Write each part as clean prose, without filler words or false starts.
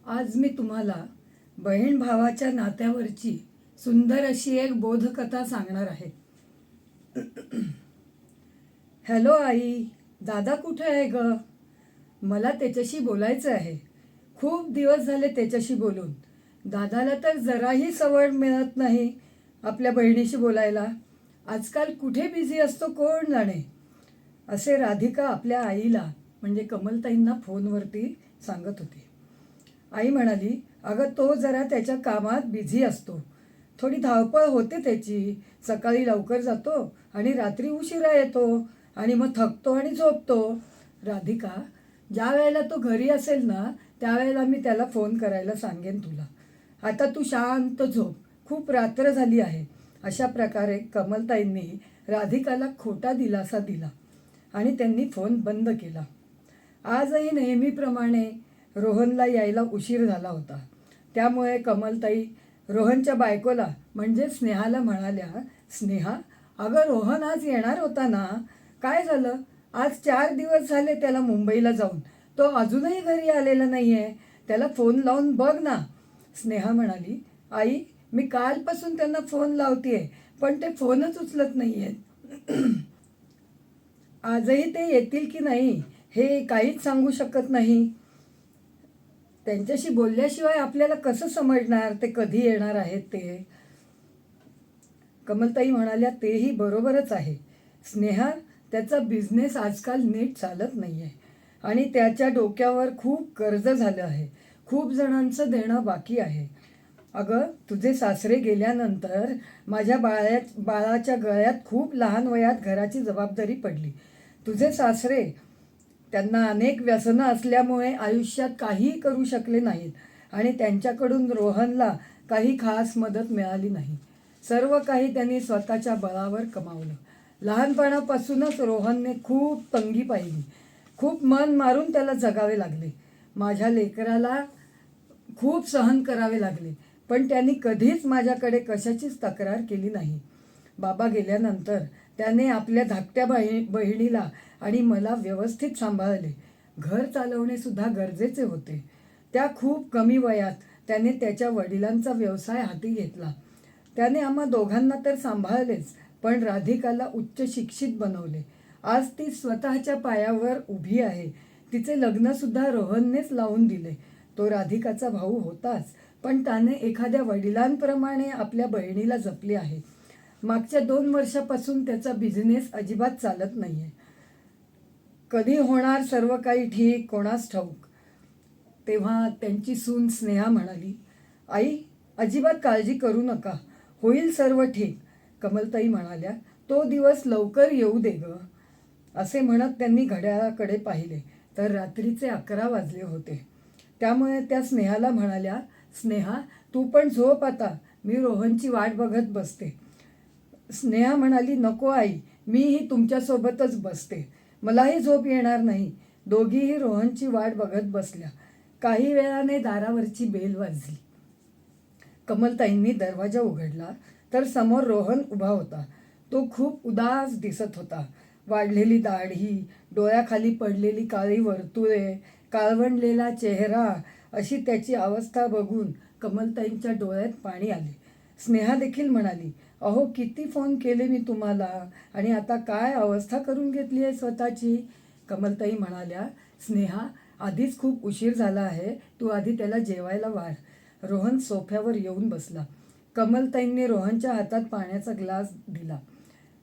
आज मी तुम्हाला बहीण भावाच्या नात्यावरची सुंदर अशी एक बोधकथा सांगणार आहे. हॅलो आई, दादा कुठे आहे ग? मला त्याच्याशी बोलायचं आहे. खूप दिवस झाले त्याच्याशी बोलून. दादाला तर जराही सवड मिळत नाही आपल्या बहिणीशी बोलायला. आजकाल कुठे बिझी असतो कोण जाणे, असे राधिका आपल्या आईला म्हणजे कमलताईंना फोनवरती सांगत होती. आई म्हणाली, अगं तो जरा त्याच्या कामात बिझी असतो. थोडी धावपळ होते त्याची. सकाळी लवकर जातो आणि रात्री उशिरा येतो आणि मग थकतो आणि झोपतो. राधिका, ज्या वेळेला तो घरी असेल ना त्यावेळेला मी त्याला फोन करायला सांगेन तुला. आता तू शांत झोप, खूप रात्र झाली आहे. अशा प्रकारे कमलताईंनी राधिकाला खोटा दिलासा दिला आणि त्यांनी फोन बंद केला. आजही नेहमीप्रमाणे रोहनला यायला उशीर झाला होता. त्यामुळे कमलताई रोहनच्या बायकोला म्हणजे स्नेहाला म्हणाल्या, स्नेहा, अगं रोहन आज येणार होता ना, काय झालं? आज 4 दिवस झाले त्याला मुंबईला जाऊन. तो अजूनही घरी आलेला नाही आहे. त्याला फोन लावून बघ ना. स्नेहा म्हणाली, आई, मी कालपासून त्यांना फोन लावतेय पण ते फोनच उचलत नाही आहेत. आजही ते येतील की नाही हे काहीच सांगू शकत नाही. त्यांच्याशी बोलल्याशिवाय आपल्याला कसं समजणार ते कधी येणार आहेत ते? कमलताई म्हणाल्या, तेही बरोबरच आहे स्नेहा. त्याचा बिझनेस आजकाल नीट चालत नाही आहे आणि त्याच्या डोक्यावर खूप कर्ज झालं आहे. खूप जणांचं देणं बाकी आहे. अगं, तुझे सासरे गेल्यानंतर माझ्या बाळाच्या गळ्यात खूप लहान वयात घराची जबाबदारी पडली. तुझे सासरे, त्यांना अनेक व्यसनं असल्यामुळे आयुष्यात काहीही करू शकले नाहीत आणि त्यांच्याकडून रोहनला काही खास मदत मिळाली नाही. सर्व काही त्यांनी स्वतःच्या बळावर कमावलं. लहानपणापासूनच रोहनने खूप तंगी पाहिली. खूप मन मारून त्याला जगावे लागले. माझ्या लेकराला खूप सहन करावे लागले, पण त्यांनी कधीच माझ्याकडे कशाचीच तक्रार केली नाही. बाबा गेल्यानंतर त्याने आपल्या धाकट्या बहिणीला आणि मला व्यवस्थित सांभाळले. घर चालवणे सुद्धा गरजेचे होते. त्या खूप कमी वयात त्याने त्याच्या वडिलांचा व्यवसाय हाती घेतला. त्याने आम्हा दोघांना तर सांभाळलेच, पण राधिकाला उच्च शिक्षित बनवले. आज ती स्वतःच्या पायावर उभी आहे. तिचे लग्नसुद्धा रोहननेच लावून दिले. तो राधिकाचा भाऊ होताच, पण त्याने एखाद्या वडिलांप्रमाणे आपल्या बहिणीला जपले आहे. मागच्या 2 वर्षापासून त्याचा बिझनेस अजिबात चालत नाही आहे. कधी होणार सर्व काही ठीक कोणास ठाऊक. तेव्हा त्यांची सून स्नेहा म्हणाली, आई, अजिबात काळजी करू नका, होईल सर्व ठीक. कमलताई म्हणाल्या, तो दिवस लवकर येऊ दे ग. असे म्हणत त्यांनी घड्याळाकडे पाहिले तर रात्रीचे 11 वाजले होते. त्यामुळे त्या स्नेहाला म्हणाल्या, स्नेहा, तू पण झोप आता, मी रोहनची वाट बघत बसते. स्नेहा म्हणाली, नको आई, मीही तुमच्यासोबतच बसते. मलाही झोप येणार नाही. दोघीही रोहनची वाट बघत बसल्या. काही वेळाने दारावरची बेल वाजली. कमलताईंनी दरवाजा उघडला तर समोर रोहन उभा होता. तो खूप उदास दिसत होता. वाढलेली दाढी, डोळ्याखाली पडलेली काळी वर्तुळे, काळवंडलेला चेहरा, अशी त्याची अवस्था बघून कमलताईंच्या डोळ्यात पाणी आले. स्नेहा देखील म्हणाली, अहो, किती फोन केले मी तुम्हाला आणि आता काय अवस्था करून घेतली आहे स्वतःची. कमलताई म्हणाल्या, स्नेहा, आधीच खूप उशीर झाला आहे, तू आधी त्याला जेवायला वाढ. रोहन सोफ्यावर येऊन बसला. कमलताईंनी रोहनच्या हातात पाण्याचा ग्लास दिला.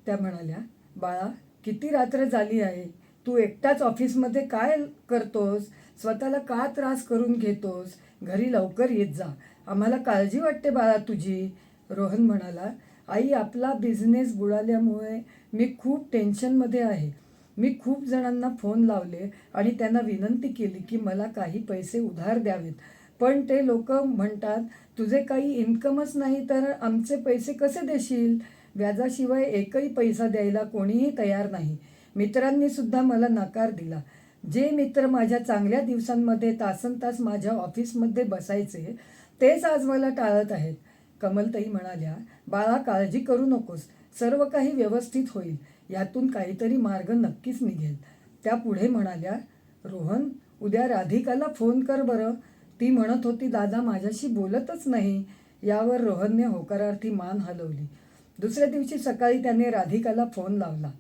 त्या म्हणाल्या, बाळा, किती रात्र झाली आहे. तू एकटाच ऑफिसमध्ये काय करतोस? स्वतःला का त्रास करून घेतोस? घरी लवकर येत जा, आम्हाला काळजी वाटते बाळा तुझी. रोहन म्हणाला, आई, आपला बिझनेस बुडाल्यामुळे मी खूप टेन्शनमध्ये आहे. मी खूप जणांना फोन लावले आणि त्यांना विनंती केली की मला काही पैसे उधार द्यावेत, पण ते लोक म्हणतात, तुझे काही इन्कमच नाही तर आमचे पैसे कसे देशील? व्याजाशिवाय एकही पैसा द्यायला कोणीही तयार नाही. मित्रांनी सुद्धा मला नकार दिला. जे मित्र माझ्या चांगल्या दिवसांमध्ये तासनतास माझ्या ऑफिसमध्ये बसायचे तेच आज मला टाळत आहेत. कमलताई म्हणाल्या, बाळा, काळजी करू नकोस, सर्व काही व्यवस्थित होईल. यातून काहीतरी मार्ग नक्कीच निघेल. त्या पुढे म्हणाल्या, रोहन, उद्या राधिकाला फोन कर बरं. ती म्हणत होती, दादा माझ्याशी बोलतच नाही. यावर रोहनने होकारार्थी मान हलवली. दुसऱ्या दिवशी सकाळी त्याने राधिकाला फोन लावला.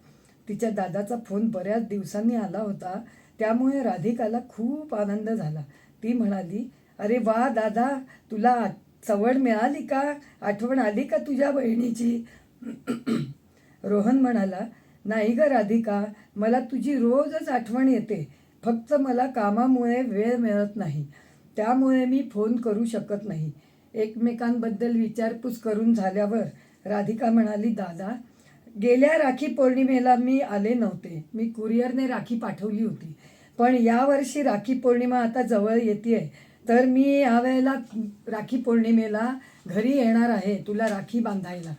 तिच्या दादाचा फोन बऱ्याच दिवसांनी आला होता, त्यामुळे राधिकाला खूप आनंद झाला. ती म्हणाली, अरे वा दादा, तुला सवड मिळाली का? आठवण आली का तुझ्या बहिणीची? रोहन म्हणाला, नाही ग राधिका, मला तुझी रोजच आठवण येते. फक्त मला कामामुळे वेळ मिळत नाही, त्यामुळे मी फोन करू शकत नाही. एकमेकांबद्दल विचारपूस करून झाल्यावर राधिका म्हणाली, दादा, गेल्या राखी पौर्णिमेला मी आले नव्हते. मी कुरिअरने राखी पाठवली होती. पण यावर्षी राखी पौर्णिमा आता जवळ येते, तर मी यावेळेला राखी पौर्णिमेला घरी येणार आहे तुला राखी बांधायला.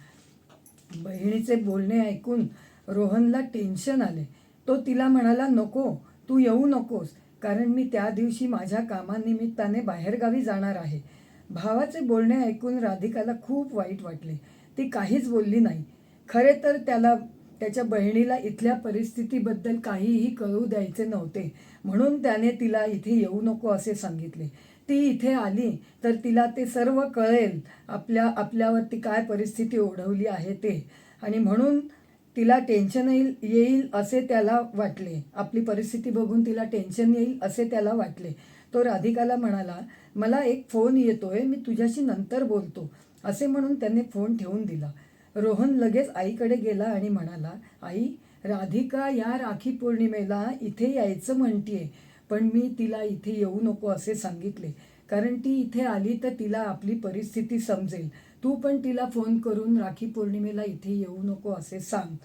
बहिणीचे बोलणे ऐकून रोहनला टेन्शन आले. तो तिला म्हणाला, नको, तू येऊ नकोस, कारण मी त्या दिवशी माझ्या कामानिमित्ताने बाहेरगावी जाणार आहे. भावाचे बोलणे ऐकून राधिकाला खूप वाईट वाटले. ती काहीच बोलली नाही. खरे तर त्याच्या बहिणीला इथल्या परिस्थितीबद्दल काहीही कळू द्यायचे नव्हते, म्हणून त्याने तिला इथे येऊ नको असे सांगितले. ती इथे आली तर तिला ते सर्व कळेल, आपल्यावरती काय परिस्थिती ओढवली आहे ते, आणि म्हणून तिला टेन्शन येईल असे त्याला वाटले. आपली परिस्थिती बघून तिला टेन्शन येईल असे त्याला वाटले. तो राधिकाला म्हणाला, मला एक फोन येतोय, मी तुझ्याशी नंतर बोलतो, असे म्हणून त्याने फोन ठेवून दिला. रोहन लगेच आईकडे गेला आणि म्हणाला, आई, राधिका या राखी पौर्णिमेला इथे यायचं म्हणतीये, पण मी तिला इथे येऊ नको असे सांगितले, कारण ती इथे आली तर तिला आपली परिस्थिती समजेल. तू पण तिला फोन करून राखी पौर्णिमेला इथे येऊ नको असे सांग.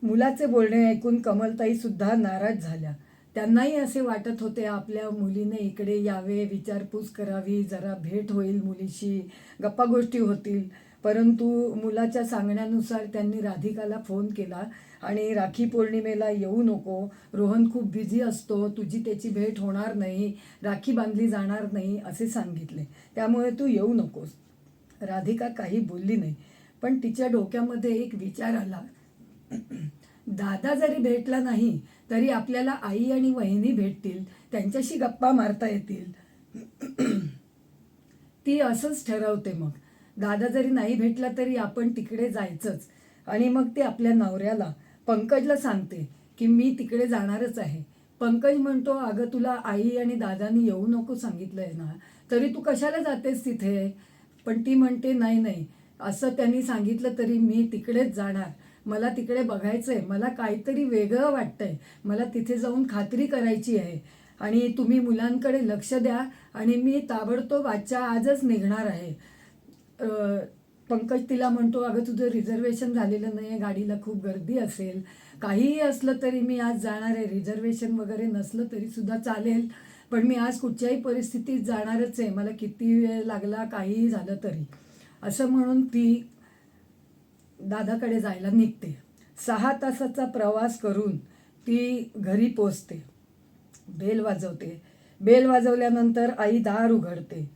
मुलाचे बोलणे ऐकून कमलताई सुद्धा नाराज झाल्या. त्यांनाही असे वाटत होते, आपल्या मुलीने इकडे यावे, विचारपूस करावी, जरा भेट होईल मुलीशी, गप्पा गोष्टी होतील. परंतु मुलाच्या सांगण्यानुसार त्यांनी राधिकाला फोन केला आणि राखी पौर्णिमेला येऊ नको, रोहन खूप बिझी असतो, तुझी त्याची भेट होणार नाही, राखी बांधली जाणार नाही असे सांगितले, त्यामुळे तू येऊ नकोस. राधिका काही बोलली नाही, पण तिच्या डोक्यामध्ये एक विचार आला, दादा जरी भेटला नाही तरी आपल्याला आई आणि वहिनी भेटतील, त्यांच्याशी गप्पा मारता येतील. ती असंच ठरवते. मग दादा जरी नाही भेटला तरी आपण तिकडे जायचंच. आणि मग ती आपल्या नवऱ्याला पंकजला सांगते की मी तिकडे जाणारच आहे. पंकज म्हणतो, अगं तुला आई आणि दादानी येऊ नको सांगितलंय ना, तरी तू कशाला जातेस तिथे? पण ती म्हणते, नाही नाही, असं त्यांनी सांगितलं तरी मी तिकडेच जाणार. मला तिकडे बघायचंय, मला काहीतरी वेगळं वाटतंय, मला तिथे जाऊन खात्री करायची आहे. आणि तुम्ही मुलांकडे लक्ष द्या आणि मी ताबडतोब आजच्या आजच निघणार आहे. पंकज तिला म्हणतो, अगं तुझं रिझर्वेशन झालेलं नाही आहे, गाडीला खूप गर्दी असेल, काहीही असलं तरी मी आज जाणार आहे. रिझर्वेशन वगैरे नसलं तरी सुद्धा चालेल, पण मी आज कुठच्याही परिस्थितीत जाणारच आहे, मला किती वेळ लागला काहीही झालं तरी, असं म्हणून ती दादाकडे जायला निघते. 6 तासाचा प्रवास करून ती घरी पोचते. बेल वाजवते. बेल वाजवल्यानंतर आई दार उघडते.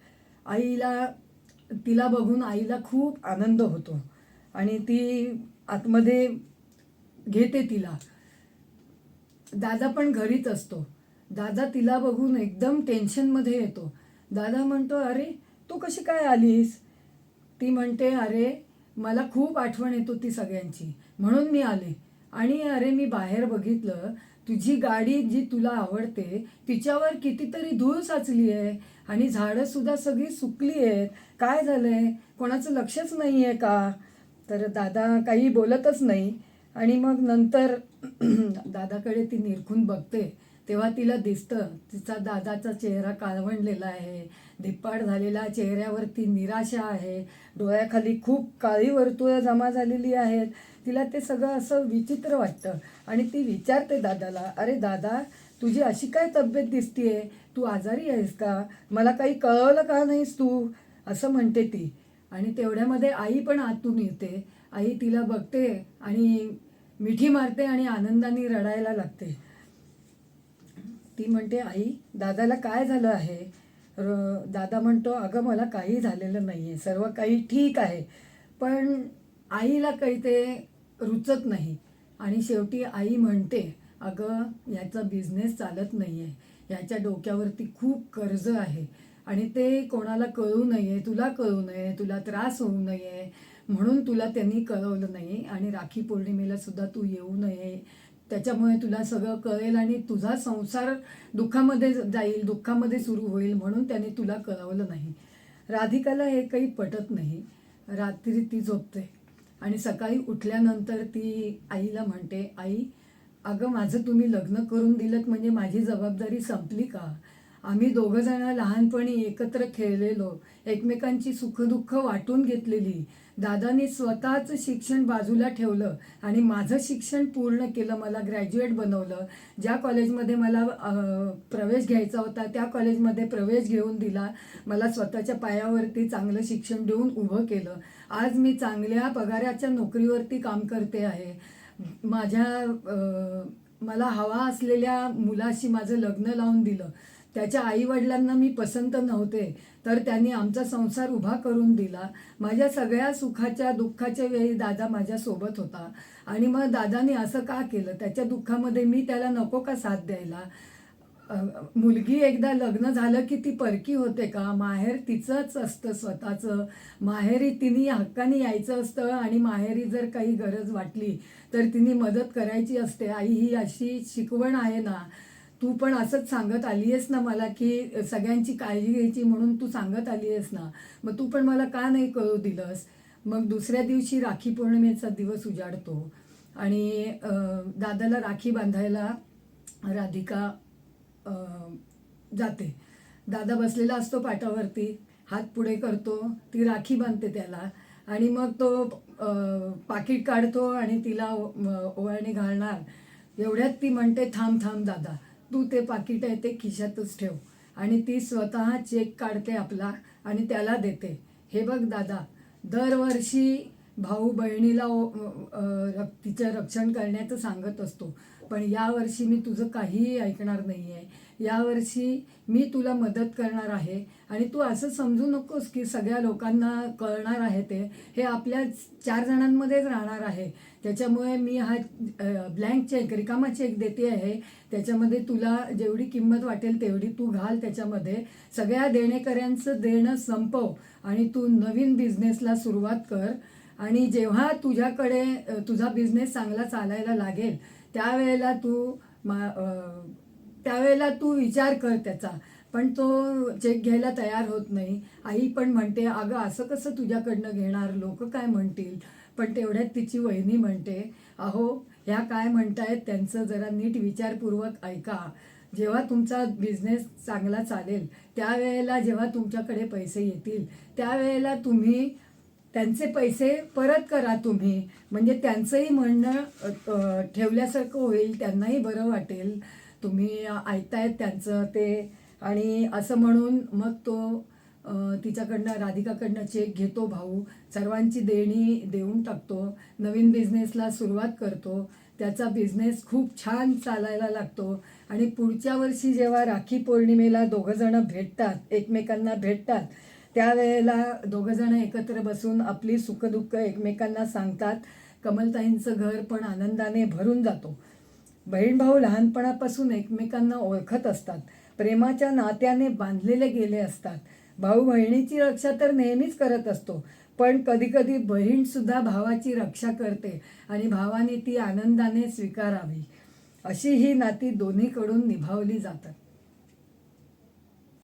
तिला बघून आईला खूप आनंद होतो आणि ती आतमध्ये घेते तिला. दादा पण घरीच असतो. दादा तिला बघून एकदम टेन्शनमध्ये येतो. दादा म्हणतो, अरे तू कशी काय आलीस? ती म्हणते, अरे मला खूप आठवण येत होती सगळ्यांची, म्हणून मी आले. आणि अरे मी बाहेर बघितलं, तुझी गाडी जी तुला आवडते तिच्यावर कितीतरी धूळ साचली आहे आणि झाडं सुद्धा सगळी सुकली आहेत. काय झालंय? कोणाचं लक्षच नाही आहे का? तर दादा काही बोलतच नाही. आणि मग नंतर दादाकडे ती निरखून बघते, तेव्हा तिला दिसतं तिचा दादाचा चेहरा काळवंडलेला आहे, धिप्पाड झालेला, चेहऱ्यावरती निराशा आहे, डोळ्याखाली खूप काळी वर्तुळं जमा झालेली आहेत. तिला ते सगळं असं विचित्र वाटतं आणि ती विचारते दादाला, अरे दादा, तुझी अशी काय तब्येत दिसतीये? तू आजारी आहेस का? मला काही कळवलं का नाहीस तू? असं म्हणते ती. आणि तेवढ्यामध्ये आई पण आतून येते. आई तिला बघते आणि मिठी मारते आणि आनंदाने रडायला लागते. ती म्हणते, आई, दादाला काय झालं आहे? दादा म्हणतो, अगं मला काही झालेलं नाही आहे, सर्व काही ठीक आहे. पण आईला काही ते रुचत नाही आणि शेवटी आई म्हणते, अगं याचा बिझनेस चालत नाही आहे, ह्याच्या डोक्यावरती खूप कर्ज आहे आणि ते कोणाला कळू नये, तुला कळू नये, तुला त्रास होऊ नये म्हणून तुला त्यांनी कळवलं नाही. आणि राखी पौर्णिमेला सुद्धा तू येऊ नये, त्याच्यामुळे तुला सगळं कळेल आणि तुझा संसार दुःखामध्ये जाईल, दुःखामध्ये सुरू होईल म्हणून त्याने तुला कळवलं नाही. राधिकाला हे काही पटत नाही. रात्री ती झोपते आणि सकाळी उठल्यानंतर ती आईला म्हणते, आई अगं माझं तुम्ही लग्न करून दिलंत म्हणजे माझी जबाबदारी संपली का? आम्ही दोघं जण लहानपणी एकत्र खेळलेलो, एकमेकांची सुखदुःख वाटून घेतलेली. दादानी स्वतःचं शिक्षण बाजूला ठेवलं आणि माझं शिक्षण पूर्ण केलं, मला ग्रॅज्युएट बनवलं. ज्या कॉलेजमध्ये मला प्रवेश घ्यायचा होता त्या कॉलेजमध्ये प्रवेश घेऊन दिला. मला स्वतःच्या पायावरती चांगलं शिक्षण देऊन उभं केलं. आज मी चांगल्या पगाराच्या नोकरीवरती काम करते आहे. मला हवा असलेल्या मुलाशी माझं लग्न लावून दिलं. त्याच्या आईवडिलांना मी पसंत नव्हते तर त्यांनी आमचा संसार उभा करून दिला. माझ्या सगळ्या सुखाच्या दुःखाच्या वेळी दादा माझ्यासोबत होता. आणि मग दादाने असं का केलं? त्याच्या दुःखामध्ये मी त्याला नको का साथ द्यायला? मुलगी एकदा लग्न झालं की ती परकी होते का? माहेर तिचंच असतं स्वतःचं. माहेरी तिने हक्काने यायचं असतं आणि माहेरी जर काही गरज वाटली तर तिने मदत करायची असते. आई ही अशी शिकवण आहे ना. तू पण असंच सांगत आली आहेस ना मला की सगळ्यांची काळजी घ्यायची म्हणून तू सांगत आली आहेस ना. मग तू पण मला का नाही कळू दिलंस? मग दुसऱ्या दिवशी राखी पौर्णिमेचा दिवस उजाडतो आणि दादाला राखी बांधायला राधिका जाते. दादा बसलेला असतो पाटावरती, हात पुढे करतो, ती राखी बांधते त्याला आणि मग तो पाकीट काढतो आणि तिला ओवाळणी घालणार. एवढ्यात ती म्हणते, थांब थांब दादा, तू ते पाकीट आहे ते खिशातच ठेव. आणि ती स्वतः चेक काढते आपला आणि त्याला देते. हे बघ दादा, दरवर्षी भाऊ बहिणीला तिचं रक्षण करण्याचं सांगत असतो, पण यावर्षी मी तुझं काहीही ऐकणार नाही आहे. यावर्षी मी तुला मदत करणार आहे आणि तू असं समजू नकोस की सगळ्या लोकांना कळणार आहे ते. हे आपल्या 4 जणांमध्येच राहणार आहे. त्याच्यामुळे मी हा ब्लँक चेक, रिकामा चेक देते आहे. त्याच्यामध्ये तुला जेवढी किंमत वाटेल तेवढी तू घाल त्याच्यामध्ये. सगळ्या देणेकऱ्यांचं देणं संपव आणि तू नवीन बिझनेसला सुरुवात कर. आणि जेव्हा तुझ्याकडे तुझा बिझनेस चांगला चालायला लागेल त्यावेळेला तू विचार कर त्याचा. पण तो चेक घ्यायला तयार होत नाही. आई पण म्हणते, अगं असं कसं तुझ्याकडनं घेणार, लोक काय म्हणतील? पण तेवढ्यात तिची वहिनी म्हणते, अहो ह्या काय म्हणतायत त्यांचं जरा नीट विचारपूर्वक ऐका. जेव्हा तुमचा बिझनेस चांगला चालेल त्यावेळेला, जेव्हा तुमच्याकडे पैसे येतील त्यावेळेला तुम्ही त्यांचे पैसे परत करा तुम्ही. म्हणजे त्यांचंही म्हणणं ठेवल्यासारखं होईल, त्यांनाही बरं वाटेल, तुम्ही ऐकतायत त्यांचं ते. आणि असं म्हणून मग तो तिच्याकडनं, राधिकाकडनं चेक घेतो भाऊ. सर्वांची देणी देऊन टाकतो. नवीन बिझनेसला सुरुवात करतो. त्याचा बिझनेस खूप छान चालायला लागतो. आणि पुढच्या वर्षी जेव्हा राखी पौर्णिमेला दोघंजणं भेटतात, एकमेकांना भेटतात, त्यावेळेला दोघंजण एकत्र बसून आपली सुखदुःख एकमेकांना सांगतात. कमलताईंचं घर पण आनंदाने भरून जातो. बहीण भाऊ लहानपणापासून एकमेकांना ओळखत असतात. प्रेमाच्या नात्याने बांधलेले गेले असतात. भाऊ बहिणीची रक्षा तर नेहमीच करत असतो, पण कधीकधी बहीणसुद्धा भावाची रक्षा करते आणि भावाने ती आनंदाने स्वीकारावी. अशी ही नाती दोन्हीकडून निभावली जातात.